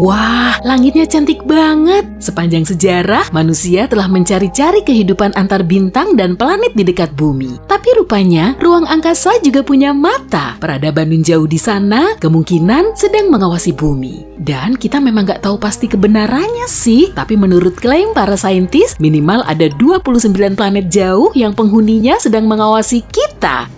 Wah, langitnya cantik banget. Sepanjang sejarah, manusia telah mencari-cari kehidupan antar bintang dan planet di dekat bumi. Tapi rupanya, ruang angkasa juga punya mata. Peradaban nun jauh di sana kemungkinan sedang mengawasi bumi. Dan kita memang nggak tahu pasti kebenarannya sih. Tapi menurut klaim para saintis, minimal ada 29 planet jauh yang penghuninya sedang mengawasi kita.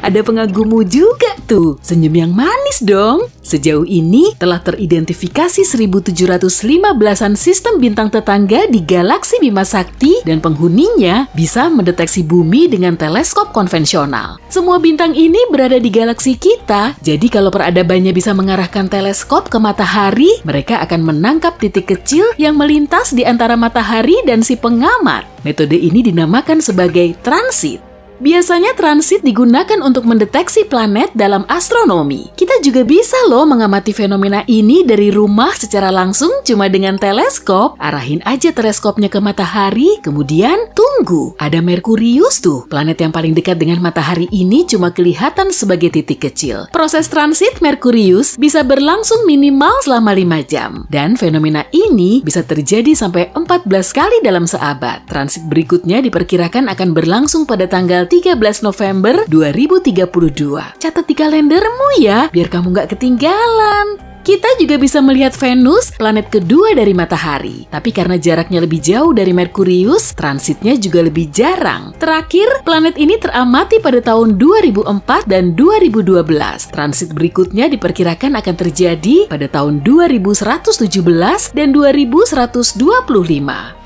Ada pengagummu juga tuh. Senyum yang manis dong. Sejauh ini telah teridentifikasi 1715-an sistem bintang tetangga di galaksi Bima Sakti dan penghuninya bisa mendeteksi bumi dengan teleskop konvensional. Semua bintang ini berada di galaksi kita, jadi kalau peradabannya bisa mengarahkan teleskop ke matahari, mereka akan menangkap titik kecil yang melintas di antara matahari dan si pengamat. Metode ini dinamakan sebagai transit. Biasanya transit digunakan untuk mendeteksi planet dalam astronomi. Kita juga bisa loh mengamati fenomena ini dari rumah secara langsung cuma dengan teleskop. Arahin aja teleskopnya ke matahari, kemudian tunggu. Ada Merkurius tuh, planet yang paling dekat dengan matahari ini cuma kelihatan sebagai titik kecil. Proses transit Merkurius bisa berlangsung minimal selama 5 jam. Dan fenomena ini bisa terjadi sampai 14 kali dalam seabad. Transit berikutnya diperkirakan akan berlangsung pada tanggal 13 November 2032. Catat di kalendermu ya, biar kamu nggak ketinggalan. Kita juga bisa melihat Venus, planet kedua dari matahari. Tapi karena jaraknya lebih jauh dari Merkurius, transitnya juga lebih jarang. Terakhir, planet ini teramati pada tahun 2004 dan 2012. Transit berikutnya diperkirakan akan terjadi pada tahun 2117 dan 2125.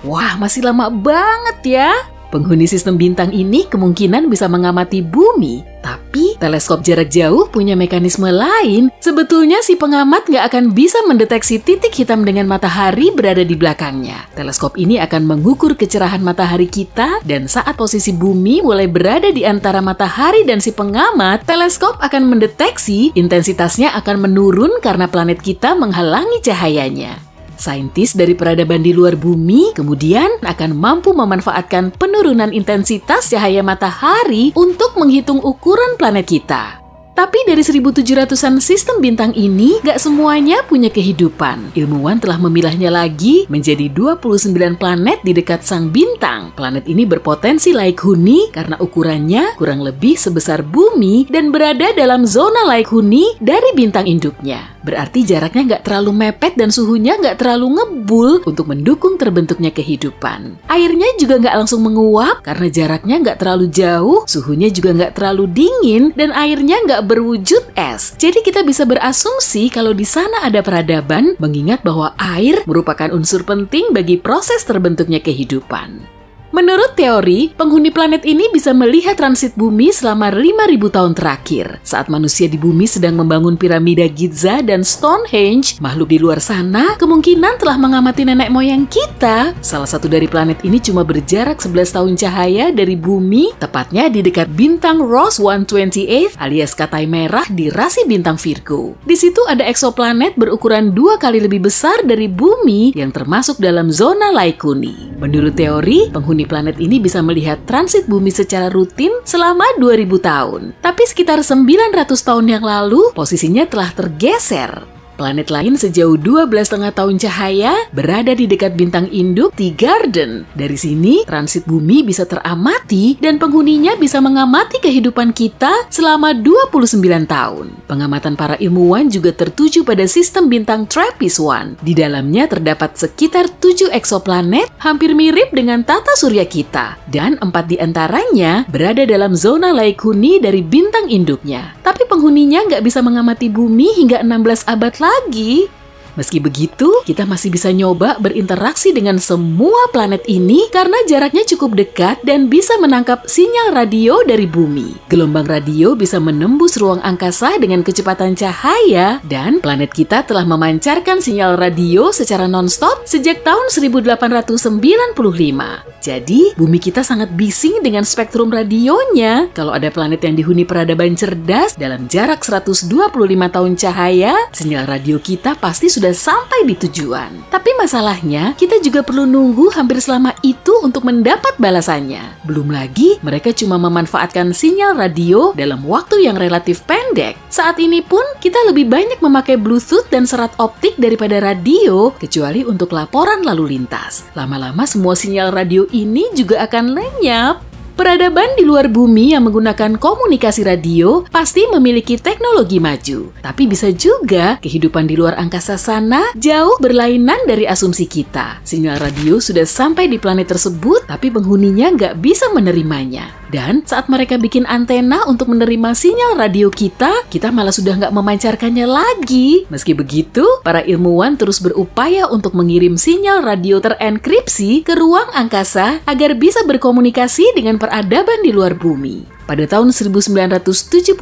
Wah, masih lama banget ya. Penghuni sistem bintang ini kemungkinan bisa mengamati bumi. Tapi teleskop jarak jauh punya mekanisme lain. Sebetulnya si pengamat nggak akan bisa mendeteksi titik hitam dengan matahari berada di belakangnya. Teleskop ini akan mengukur kecerahan matahari kita, dan saat posisi bumi mulai berada di antara matahari dan si pengamat, teleskop akan mendeteksi intensitasnya akan menurun karena planet kita menghalangi cahayanya. Saintis dari peradaban di luar bumi kemudian akan mampu memanfaatkan penurunan intensitas cahaya matahari untuk menghitung ukuran planet kita. Tapi dari 1700-an sistem bintang ini, gak semuanya punya kehidupan. Ilmuwan telah memilahnya lagi menjadi 29 planet di dekat sang bintang. Planet ini berpotensi laik huni karena ukurannya kurang lebih sebesar bumi dan berada dalam zona laik huni dari bintang induknya. Berarti jaraknya gak terlalu mepet dan suhunya gak terlalu ngebul untuk mendukung terbentuknya kehidupan. Airnya juga gak langsung menguap karena jaraknya gak terlalu jauh, suhunya juga gak terlalu dingin, dan airnya gak berwujud es. Jadi kita bisa berasumsi kalau di sana ada peradaban, mengingat bahwa air merupakan unsur penting bagi proses terbentuknya kehidupan. Menurut teori, penghuni planet ini bisa melihat transit bumi selama 5.000 tahun terakhir. Saat manusia di bumi sedang membangun piramida Giza dan Stonehenge, makhluk di luar sana kemungkinan telah mengamati nenek moyang kita. Salah satu dari planet ini cuma berjarak 11 tahun cahaya dari bumi, tepatnya di dekat bintang Ross 128 alias Katai Merah di rasi bintang Virgo. Di situ ada eksoplanet berukuran 2 kali lebih besar dari bumi yang termasuk dalam zona Laikuni. Menurut teori, penghuni planet ini bisa melihat transit bumi secara rutin selama 2000 tahun. Tapi sekitar 900 tahun yang lalu, posisinya telah tergeser. Planet lain sejauh 12,5 tahun cahaya berada di dekat bintang induk T-Garden. Dari sini, transit bumi bisa teramati dan penghuninya bisa mengamati kehidupan kita selama 29 tahun. Pengamatan para ilmuwan juga tertuju pada sistem bintang TRAPPIST-1. Di dalamnya terdapat sekitar 7 eksoplanet hampir mirip dengan tata surya kita. Dan 4 di antaranya berada dalam zona laik huni dari bintang induknya. Tapi penghuninya nggak bisa mengamati bumi hingga 16 abad lagi. Meski begitu, kita masih bisa nyoba berinteraksi dengan semua planet ini karena jaraknya cukup dekat dan bisa menangkap sinyal radio dari bumi. Gelombang radio bisa menembus ruang angkasa dengan kecepatan cahaya, dan planet kita telah memancarkan sinyal radio secara non-stop sejak tahun 1895. Jadi, bumi kita sangat bising dengan spektrum radionya. Kalau ada planet yang dihuni peradaban cerdas dalam jarak 125 tahun cahaya, sinyal radio kita pasti sudah sampai di tujuan. Tapi masalahnya, kita juga perlu nunggu hampir selama itu untuk mendapat balasannya. Belum lagi, mereka cuma memanfaatkan sinyal radio dalam waktu yang relatif pendek. Saat ini pun, kita lebih banyak memakai Bluetooth dan serat optik daripada radio, kecuali untuk laporan lalu lintas. Lama-lama semua sinyal radio ini juga akan lenyap. Peradaban di luar bumi yang menggunakan komunikasi radio pasti memiliki teknologi maju. Tapi bisa juga kehidupan di luar angkasa sana jauh berlainan dari asumsi kita. Sinyal radio sudah sampai di planet tersebut, tapi penghuninya nggak bisa menerimanya. Dan saat mereka bikin antena untuk menerima sinyal radio kita malah sudah nggak memancarkannya lagi. Meski begitu, para ilmuwan terus berupaya untuk mengirim sinyal radio terenkripsi ke ruang angkasa agar bisa berkomunikasi dengan peradaban di luar bumi. Pada tahun 1974,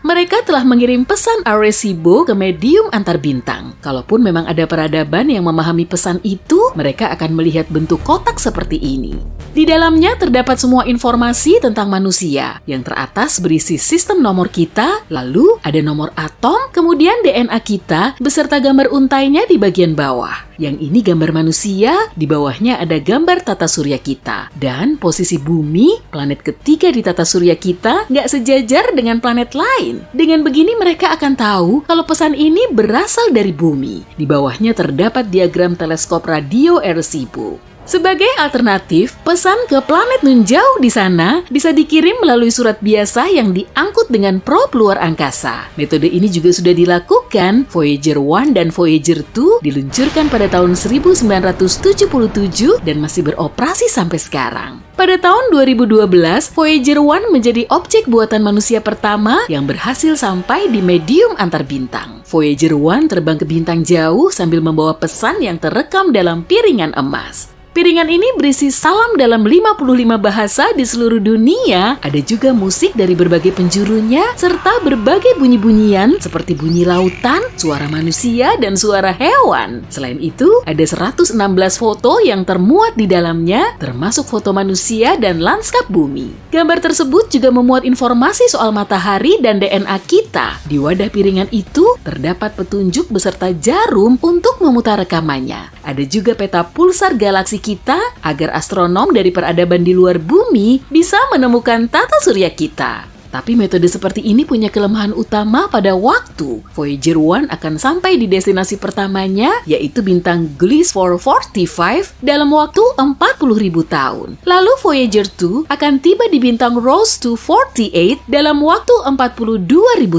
mereka telah mengirim pesan Arecibo ke medium antar bintang. Kalaupun memang ada peradaban yang memahami pesan itu, mereka akan melihat bentuk kotak seperti ini. Di dalamnya terdapat semua informasi tentang manusia. Yang teratas berisi sistem nomor kita, lalu ada nomor atom, kemudian DNA kita, beserta gambar untainya di bagian bawah. Yang ini gambar manusia, di bawahnya ada gambar tata surya kita. Dan posisi bumi, planet ketiga di tata surya kita, nggak sejajar dengan planet lain. Dengan begini mereka akan tahu kalau pesan ini berasal dari bumi. Di bawahnya terdapat diagram teleskop radio Arecibo. Sebagai alternatif, pesan ke planet nun jauh di sana bisa dikirim melalui surat biasa yang diangkut dengan probe luar angkasa. Metode ini juga sudah dilakukan. Voyager 1 dan Voyager 2 diluncurkan pada tahun 1977 dan masih beroperasi sampai sekarang. Pada tahun 2012, Voyager 1 menjadi objek buatan manusia pertama yang berhasil sampai di medium antar bintang. Voyager 1 terbang ke bintang jauh sambil membawa pesan yang terekam dalam piringan emas. Piringan ini berisi salam dalam 55 bahasa di seluruh dunia. Ada juga musik dari berbagai penjurunya, serta berbagai bunyi-bunyian seperti bunyi lautan, suara manusia, dan suara hewan. Selain itu, ada 116 foto yang termuat di dalamnya, termasuk foto manusia dan lanskap bumi. Gambar tersebut juga memuat informasi soal matahari dan DNA kita. Di wadah piringan itu, terdapat petunjuk beserta jarum untuk memutar rekamannya. Ada juga peta pulsar galaksi kita agar astronom dari peradaban di luar bumi bisa menemukan tata surya kita. Tapi metode seperti ini punya kelemahan utama pada waktu. Voyager 1 akan sampai di destinasi pertamanya, yaitu bintang Gliese 445 dalam waktu 40.000 tahun. Lalu Voyager 2 akan tiba di bintang Rosse 248 dalam waktu 42.000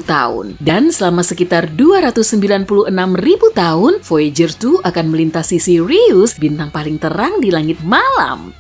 tahun. Dan selama sekitar 296.000 tahun, Voyager 2 akan melintasi Sirius, bintang paling terang di langit malam.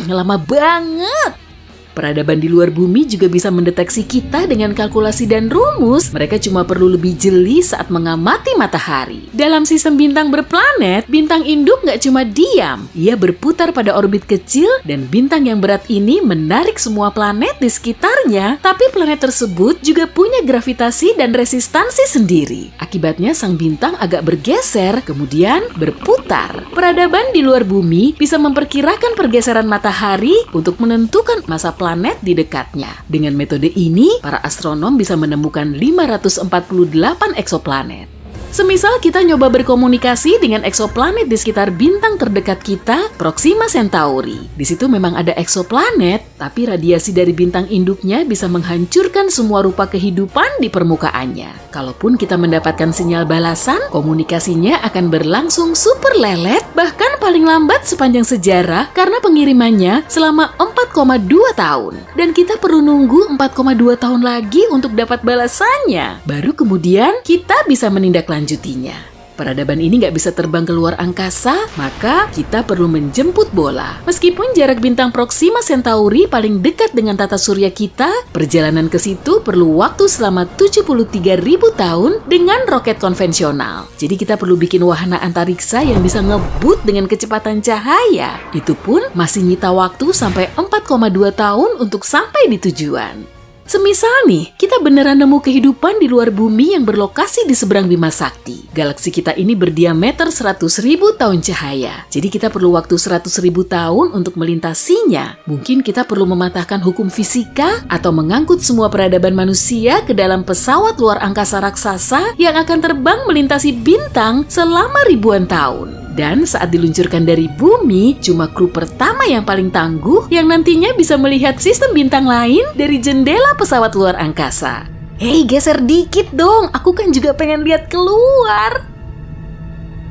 Lama banget! Peradaban di luar bumi juga bisa mendeteksi kita dengan kalkulasi dan rumus. Mereka cuma perlu lebih jeli saat mengamati matahari. Dalam sistem bintang berplanet, bintang induk nggak cuma diam. Ia berputar pada orbit kecil dan bintang yang berat ini menarik semua planet di sekitarnya. Tapi planet tersebut juga punya gravitasi dan resistansi sendiri. Akibatnya sang bintang agak bergeser, kemudian berputar. Peradaban di luar bumi bisa memperkirakan pergeseran matahari untuk menentukan masa planet di dekatnya. Dengan metode ini, para astronom bisa menemukan 548 eksoplanet. Semisal kita nyoba berkomunikasi dengan eksoplanet di sekitar bintang terdekat kita, Proxima Centauri. Di situ memang ada eksoplanet, tapi radiasi dari bintang induknya bisa menghancurkan semua rupa kehidupan di permukaannya. Kalaupun kita mendapatkan sinyal balasan, komunikasinya akan berlangsung super lelet, bahkan paling lambat sepanjang sejarah karena pengirimannya selama 4,2 tahun. Dan kita perlu nunggu 4,2 tahun lagi untuk dapat balasannya. Baru kemudian kita bisa menindaklanjutinya. Peradaban ini nggak bisa terbang ke luar angkasa, maka kita perlu menjemput bola. Meskipun jarak bintang Proxima Centauri paling dekat dengan tata surya kita, perjalanan ke situ perlu waktu selama 73.000 tahun dengan roket konvensional. Jadi kita perlu bikin wahana antariksa yang bisa ngebut dengan kecepatan cahaya. Itu pun masih nyita waktu sampai 4,2 tahun untuk sampai di tujuan. Semisal nih, kita beneran nemu kehidupan di luar bumi yang berlokasi di seberang Bima Sakti. Galaksi kita ini berdiameter 100.000 tahun cahaya. Jadi kita perlu waktu 100.000 tahun untuk melintasinya. Mungkin kita perlu mematahkan hukum fisika atau mengangkut semua peradaban manusia ke dalam pesawat luar angkasa raksasa yang akan terbang melintasi bintang selama ribuan tahun. Dan saat diluncurkan dari bumi, cuma kru pertama yang paling tangguh yang nantinya bisa melihat sistem bintang lain dari jendela pesawat luar angkasa. Hei, geser dikit dong, aku kan juga pengen lihat keluar.